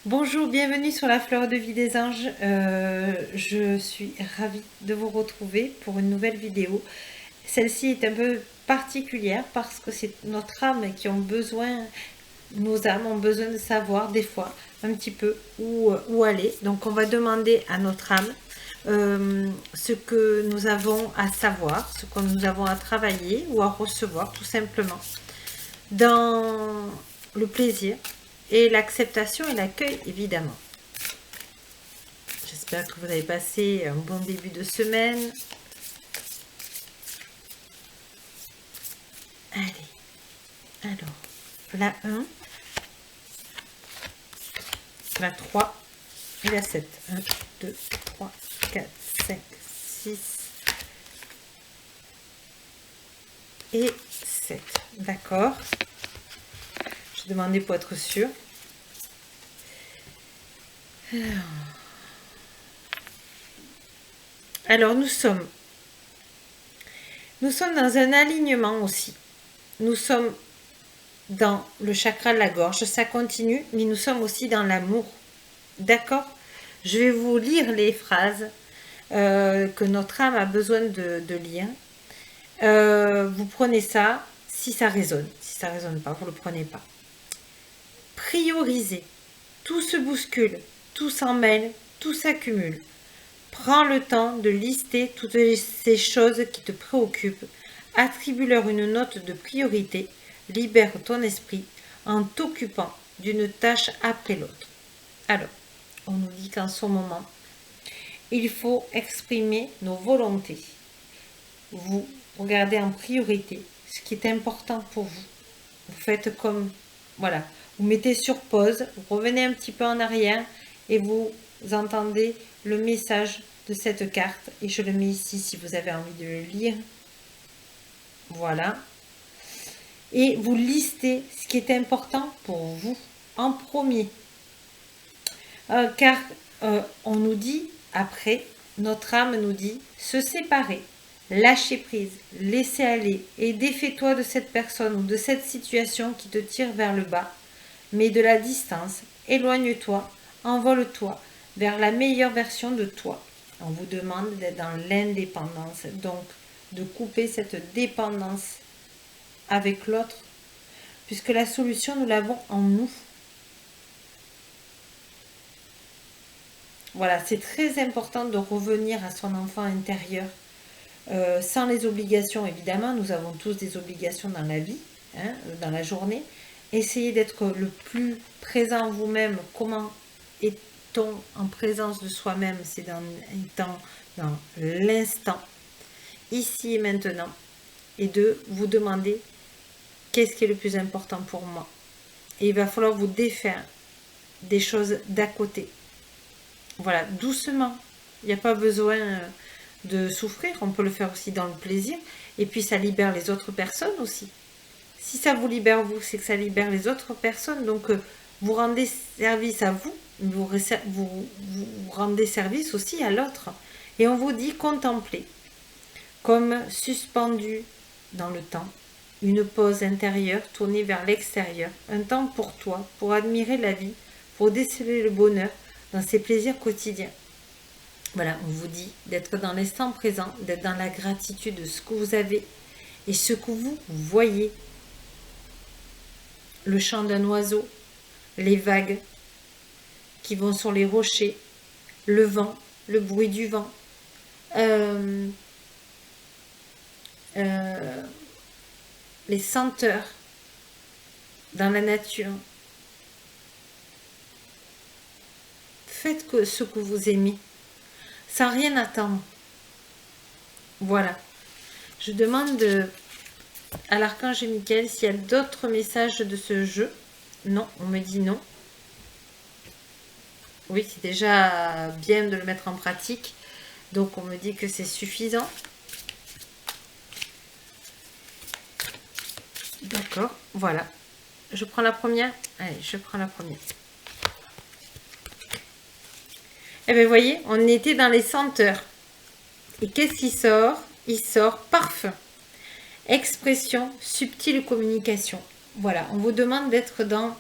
Bonjour, bienvenue sur la fleur de vie des anges. Je suis ravie de vous retrouver pour une nouvelle vidéo. Celle-ci est un peu particulière parce que c'est notre âme qui ont besoin, nos âmes ont besoin de savoir des fois un petit peu où aller. Donc on va demander à notre âme ce que nous avons à savoir, ce que nous avons à travailler ou à recevoir tout simplement dans le plaisir et l'acceptation et l'accueil évidemment. J'espère que vous avez passé un bon début de semaine. Allez, alors, la 1, la 3 et la 7. 1, 2, 3, 4, 5, 6 et 7. D'accord. Je demandais pour être sûr. Alors, nous sommes dans un alignement aussi. Nous sommes dans le chakra de la gorge, ça continue, mais nous sommes aussi dans l'amour. D'accord? Je vais vous lire les phrases que notre âme a besoin de lire. Vous prenez ça si ça résonne. Si ça résonne pas, vous le prenez pas. Priorisez. Tout se bouscule, tout s'en mêle, tout s'accumule. Prends le temps de lister toutes ces choses qui te préoccupent. Attribue-leur une note de priorité. Libère ton esprit en t'occupant d'une tâche après l'autre. Alors, on nous dit qu'en ce moment, il faut exprimer nos volontés. Vous regardez en priorité ce qui est important pour vous. Vous faites comme, voilà, vous mettez sur pause, vous revenez un petit peu en arrière et vous entendez le message de cette carte. Et je le mets ici si vous avez envie de le lire. Voilà. Et vous listez ce qui est important pour vous en premier. Car on nous dit, après, notre âme nous dit, se séparer, lâcher prise, laisser aller et défais-toi de cette personne ou de cette situation qui te tire vers le bas. Mets de la distance, éloigne-toi, envole-toi vers la meilleure version de toi. On vous demande d'être dans l'indépendance, donc de couper cette dépendance avec l'autre, puisque la solution, nous l'avons en nous. Voilà, c'est très important de revenir à son enfant intérieur, sans les obligations, évidemment. Nous avons tous des obligations dans la vie, hein, dans la journée. Essayez d'être le plus présent vous-même. Comment est-on en présence de soi-même? C'est étant dans l'instant, ici et maintenant. Et de vous demander qu'est-ce qui est le plus important pour moi. Et il va falloir vous défaire des choses d'à côté. Voilà, doucement. Il n'y a pas besoin de souffrir. On peut le faire aussi dans le plaisir. Et puis ça libère les autres personnes aussi. Si ça vous libère vous, c'est que ça libère les autres personnes. Donc vous rendez service à vous, vous rendez service aussi à l'autre. Et on vous dit contempler, comme suspendu dans le temps, une pause intérieure tournée vers l'extérieur, un temps pour toi, pour admirer la vie, pour déceler le bonheur dans ses plaisirs quotidiens. Voilà, on vous dit d'être dans l'instant présent, d'être dans la gratitude de ce que vous avez et ce que vous voyez. Le chant d'un oiseau, les vagues qui vont sur les rochers, le vent, le bruit du vent, les senteurs dans la nature. Faites ce que vous aimez, sans rien attendre. Voilà. Je demande à l'archange Michael s'il y a d'autres messages de ce jeu. Non, on me dit non. Oui, c'est déjà bien de le mettre en pratique. Donc on me dit que c'est suffisant. D'accord, voilà. Je prends la première. Allez, je prends la première. Eh bien, vous voyez, on était dans les senteurs. Et qu'est-ce qui sort? Il sort parfum. Expression, subtile communication. Voilà, on vous demande d'être dans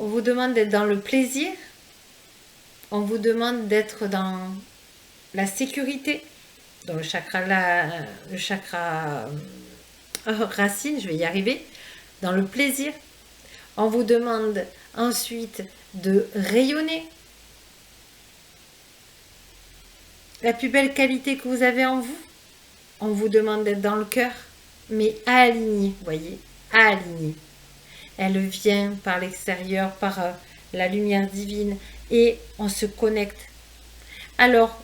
On vous demande d'être dans le plaisir. On vous demande d'être dans la sécurité. Dans le chakra, le chakra racine, je vais y arriver. Dans le plaisir. On vous demande ensuite de rayonner. La plus belle qualité que vous avez en vous. On vous demande d'être dans le cœur, mais aligné, voyez, aligné. Elle vient par l'extérieur, par la lumière divine, et on se connecte. Alors,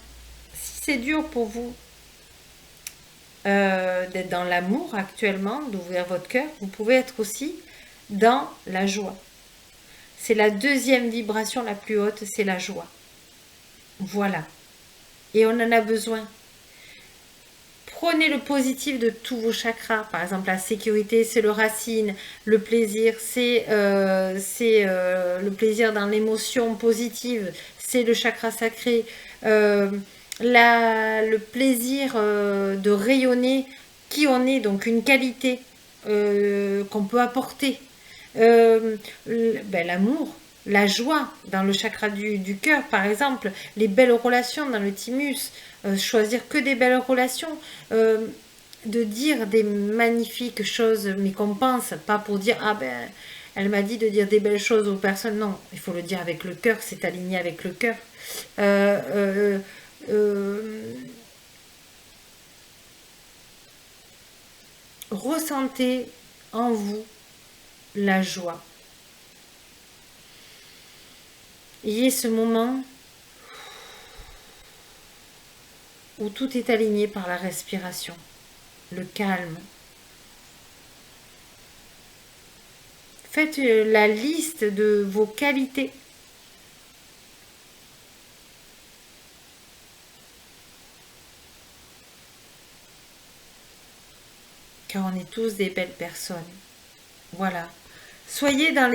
si c'est dur pour vous d'être dans l'amour actuellement, d'ouvrir votre cœur, vous pouvez être aussi dans la joie. C'est la deuxième vibration la plus haute, c'est la joie. Voilà. Et on en a besoin. Prenez le positif de tous vos chakras. Par exemple, la sécurité, c'est le racine. Le plaisir, c'est le plaisir dans l'émotion positive. C'est le chakra sacré. Le plaisir de rayonner qui on est, donc une qualité qu'on peut apporter. L'amour, la joie dans le chakra du cœur, par exemple, les belles relations dans le thymus, choisir que des belles relations, de dire des magnifiques choses, mais qu'on pense, pas pour dire ah ben elle m'a dit de dire des belles choses aux personnes, non, il faut le dire avec le cœur, c'est aligné avec le cœur. Ressentez en vous la joie. Ayez ce moment où tout est aligné par la respiration, le calme. Faites la liste de vos qualités. Car on est tous des belles personnes. Voilà. Soyez dans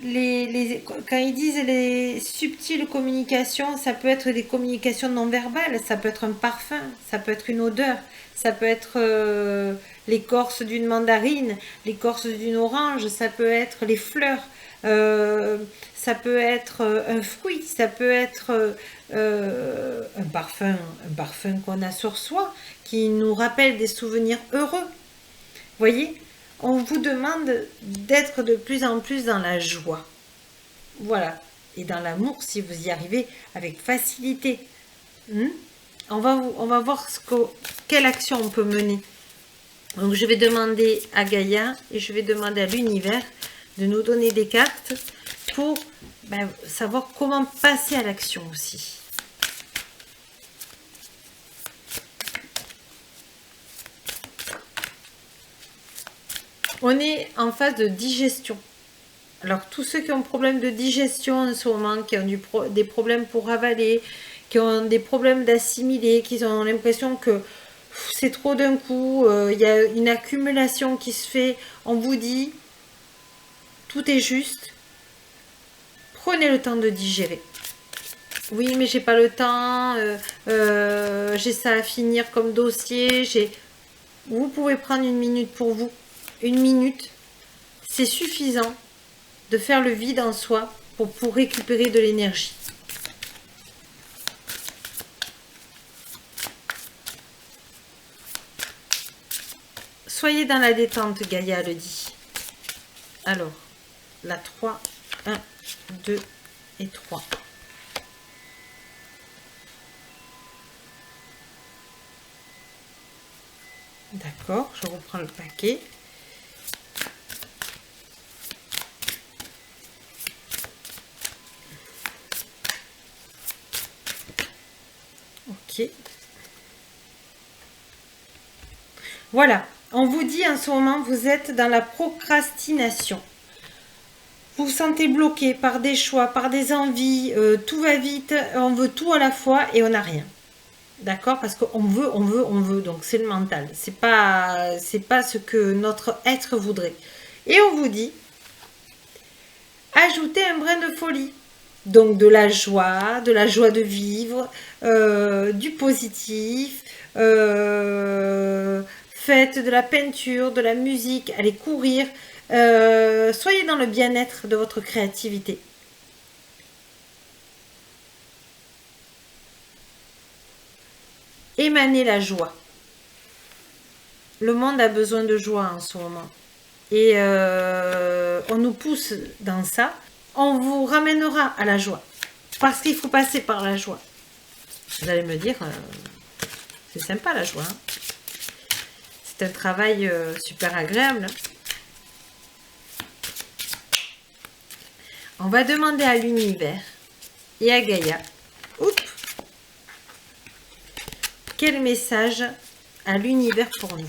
quand ils disent les subtiles communications, ça peut être des communications non verbales, ça peut être un parfum, ça peut être une odeur, ça peut être l'écorce d'une mandarine, l'écorce d'une orange, ça peut être les fleurs, ça peut être un fruit, ça peut être un parfum qu'on a sur soi, qui nous rappelle des souvenirs heureux. Voyez ? On vous demande d'être de plus en plus dans la joie. Voilà. Et dans l'amour, si vous y arrivez avec facilité. On va voir quelle action on peut mener. Donc, je vais demander à Gaïa et je vais demander à l'univers de nous donner des cartes pour savoir comment passer à l'action aussi. On est en phase de digestion. Alors, tous ceux qui ont problème de digestion en ce moment, qui ont des problèmes pour avaler, qui ont des problèmes d'assimiler, qui ont l'impression que c'est trop d'un coup, il y a une accumulation qui se fait, on vous dit, tout est juste. Prenez le temps de digérer. Oui, mais j'ai pas le temps, j'ai ça à finir comme dossier. Vous pouvez prendre une minute pour vous. Une minute, c'est suffisant de faire le vide en soi pour récupérer de l'énergie. Soyez dans la détente, Gaïa le dit. Alors, la 3, 1, 2 et 3. D'accord, je reprends le paquet. Ok. Voilà, on vous dit en ce moment, vous êtes dans la procrastination. Vous vous sentez bloqué par des choix, par des envies, tout va vite, on veut tout à la fois et on n'a rien. D'accord? Parce qu'on veut, donc c'est le mental. C'est pas ce que notre être voudrait. Et on vous dit, ajoutez un brin de folie. Donc de la joie de vivre, du positif, faites faites de la peinture, de la musique, allez courir. Soyez dans le bien-être de votre créativité. Émanez la joie. Le monde a besoin de joie en ce moment. Et on nous pousse dans ça. On vous ramènera à la joie. Parce qu'il faut passer par la joie. Vous allez me dire, c'est sympa la joie. Hein, c'est un travail super agréable. On va demander à l'univers et à Gaïa. Oups, quel message à l'univers pour nous?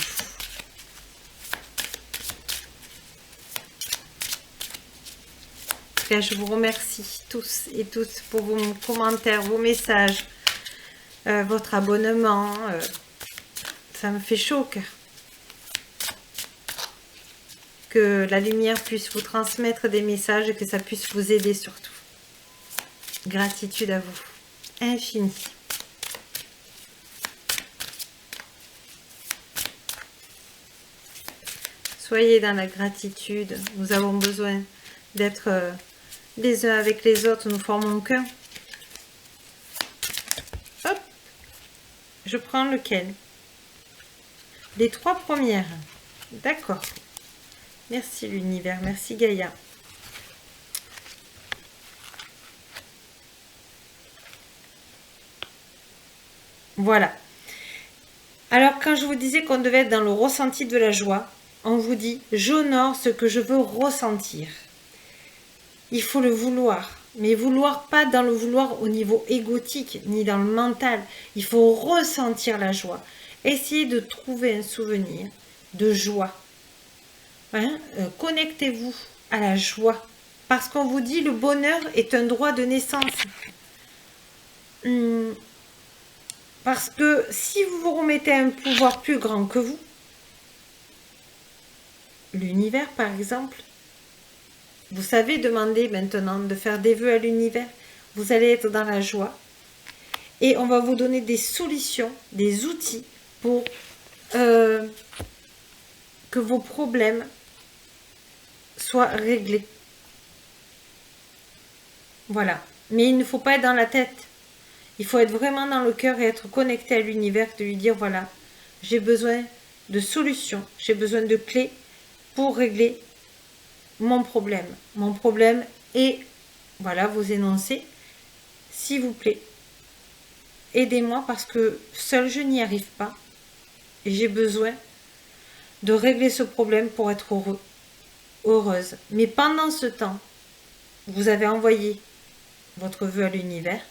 Je vous remercie tous et toutes pour vos commentaires, vos messages, votre abonnement. Ça me fait chaud au cœur. Que la lumière puisse vous transmettre des messages et que ça puisse vous aider surtout. Gratitude à vous. Infinie. Soyez dans la gratitude. Nous avons besoin d'être les uns avec les autres. Nous formons qu'un. Hop. Je prends lequel? Les 3 premières. D'accord. Merci l'univers. Merci Gaïa. Voilà. Alors, quand je vous disais qu'on devait être dans le ressenti de la joie, on vous dit, j'honore ce que je veux ressentir. Il faut le vouloir. Mais vouloir, pas dans le vouloir au niveau égotique, ni dans le mental. Il faut ressentir la joie. Essayez de trouver un souvenir de joie. Hein? Connectez-vous à la joie. Parce qu'on vous dit, le bonheur est un droit de naissance. Parce que si vous vous remettez à un pouvoir plus grand que vous, l'univers par exemple, vous savez demander maintenant de faire des vœux à l'univers, vous allez être dans la joie et on va vous donner des solutions, des outils pour que vos problèmes soient réglés. Voilà. Mais il ne faut pas être dans la tête. Il faut être vraiment dans le cœur et être connecté à l'univers, de lui dire, voilà, j'ai besoin de solutions, j'ai besoin de clés pour régler mon problème. Mon problème est, voilà, vous énoncez, s'il vous plaît, aidez-moi parce que seul je n'y arrive pas et j'ai besoin de régler ce problème pour être heureux, heureuse. Mais pendant ce temps, vous avez envoyé votre vœu à l'univers.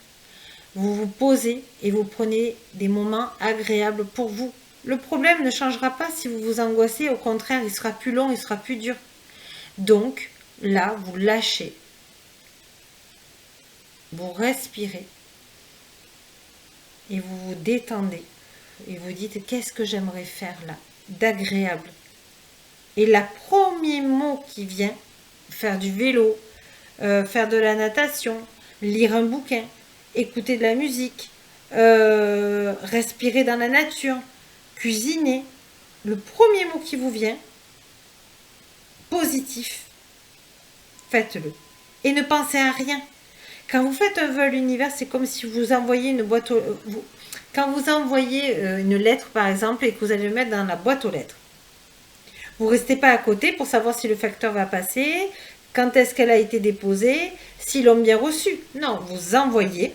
Vous vous posez et vous prenez des moments agréables pour vous. Le problème ne changera pas si vous vous angoissez. Au contraire, il sera plus long, il sera plus dur. Donc, là, vous lâchez. Vous respirez. Et vous vous détendez. Et vous dites, qu'est-ce que j'aimerais faire là d'agréable? Et le premier mot qui vient, faire du vélo, faire de la natation, lire un bouquin, écouter de la musique, respirer dans la nature, cuisiner. Le premier mot qui vous vient, positif, faites-le. Et ne pensez à rien. Quand vous faites un vœu à l'univers, c'est comme si vous envoyez une boîte aux... Quand vous envoyez une lettre, par exemple, et que vous allez le mettre dans la boîte aux lettres. Vous ne restez pas à côté pour savoir si le facteur va passer, quand est-ce qu'elle a été déposée, s'ils l'ont bien reçue. Non, vous envoyez.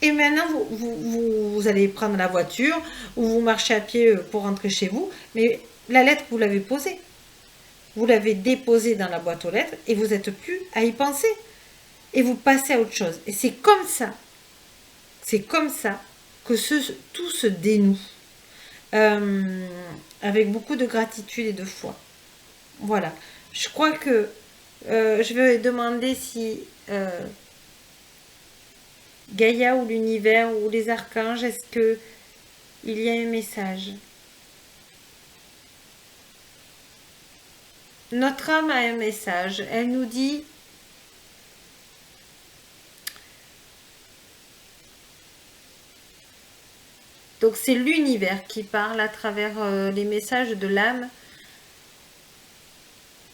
Et maintenant, vous allez prendre la voiture ou vous marchez à pied pour rentrer chez vous. Mais la lettre, vous l'avez posée. Vous l'avez déposée dans la boîte aux lettres et vous n'êtes plus à y penser. Et vous passez à autre chose. Et c'est comme ça. C'est comme ça que tout se dénoue. Avec beaucoup de gratitude et de foi. Voilà. Je crois que je vais demander si Gaïa ou l'univers ou les archanges, est-ce que il y a un message? Notre âme a un message. Elle nous dit Donc c'est l'univers qui parle à travers les messages de l'âme.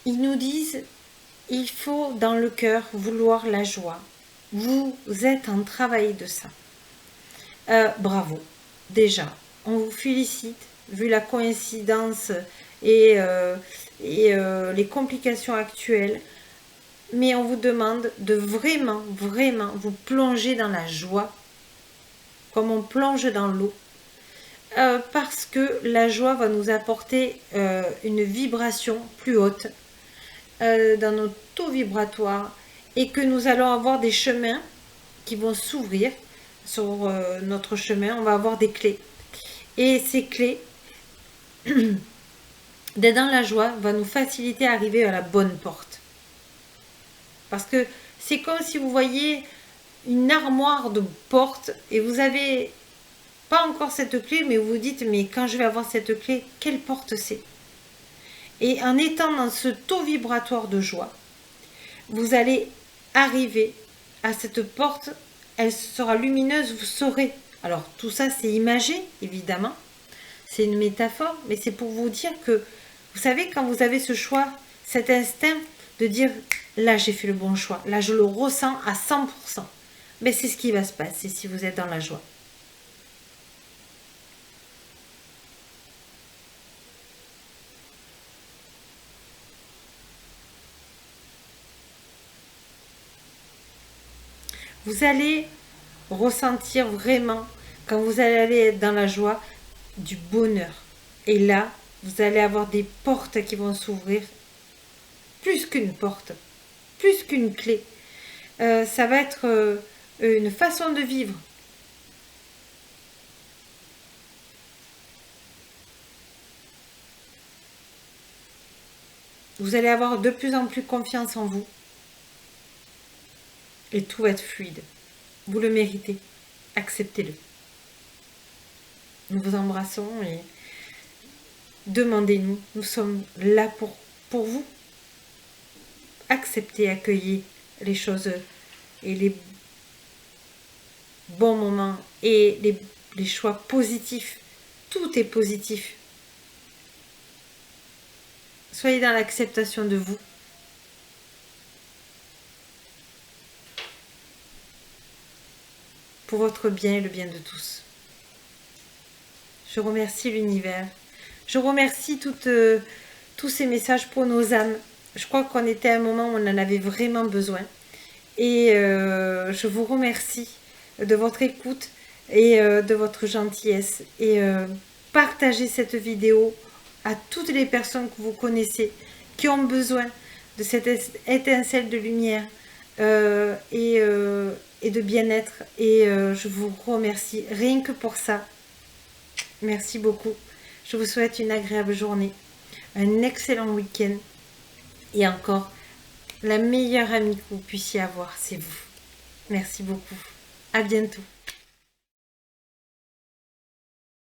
Ils nous disent, il faut dans le cœur vouloir la joie. Vous êtes en travail de ça. Bravo. Déjà, on vous félicite, vu la coïncidence et les complications actuelles. Mais on vous demande de vraiment, vraiment vous plonger dans la joie, comme on plonge dans l'eau. Parce que la joie va nous apporter une vibration plus haute dans notre taux vibratoire et que nous allons avoir des chemins qui vont s'ouvrir sur notre chemin. On va avoir des clés. Et ces clés, d'être dans la joie, va nous faciliter à arriver à la bonne porte. Parce que c'est comme si vous voyez une armoire de porte et vous avez pas encore cette clé, mais vous vous dites, mais quand je vais avoir cette clé, quelle porte c'est? Et en étant dans ce taux vibratoire de joie, vous allez arriver à cette porte, elle sera lumineuse, vous saurez. Alors tout ça c'est imagé, évidemment, c'est une métaphore, mais c'est pour vous dire que, vous savez, quand vous avez ce choix, cet instinct de dire, là j'ai fait le bon choix, là je le ressens à 100%, mais c'est ce qui va se passer si vous êtes dans la joie. Vous allez ressentir vraiment, quand vous allez être dans la joie, du bonheur. Et là, vous allez avoir des portes qui vont s'ouvrir, plus qu'une porte, plus qu'une clé. Ça va être une façon de vivre. Vous allez avoir de plus en plus confiance en vous. Et tout va être fluide. Vous le méritez. Acceptez-le. Nous vous embrassons et demandez-nous. Nous sommes là pour vous. Acceptez, accueillez les choses et les bons moments et les choix positifs. Tout est positif. Soyez dans l'acceptation de vous. Pour votre bien et le bien de tous. Je remercie l'univers. Je remercie tous ces messages pour nos âmes. Je crois qu'on était à un moment où on en avait vraiment besoin. Et je vous remercie de votre écoute et de votre gentillesse. Et partagez cette vidéo à toutes les personnes que vous connaissez, qui ont besoin de cette étincelle de lumière et de bien-être. Et je vous remercie rien que pour ça. Merci beaucoup. Je vous souhaite une agréable journée, un excellent week-end et encore, la meilleure amie que vous puissiez avoir, c'est vous. Merci beaucoup. À bientôt.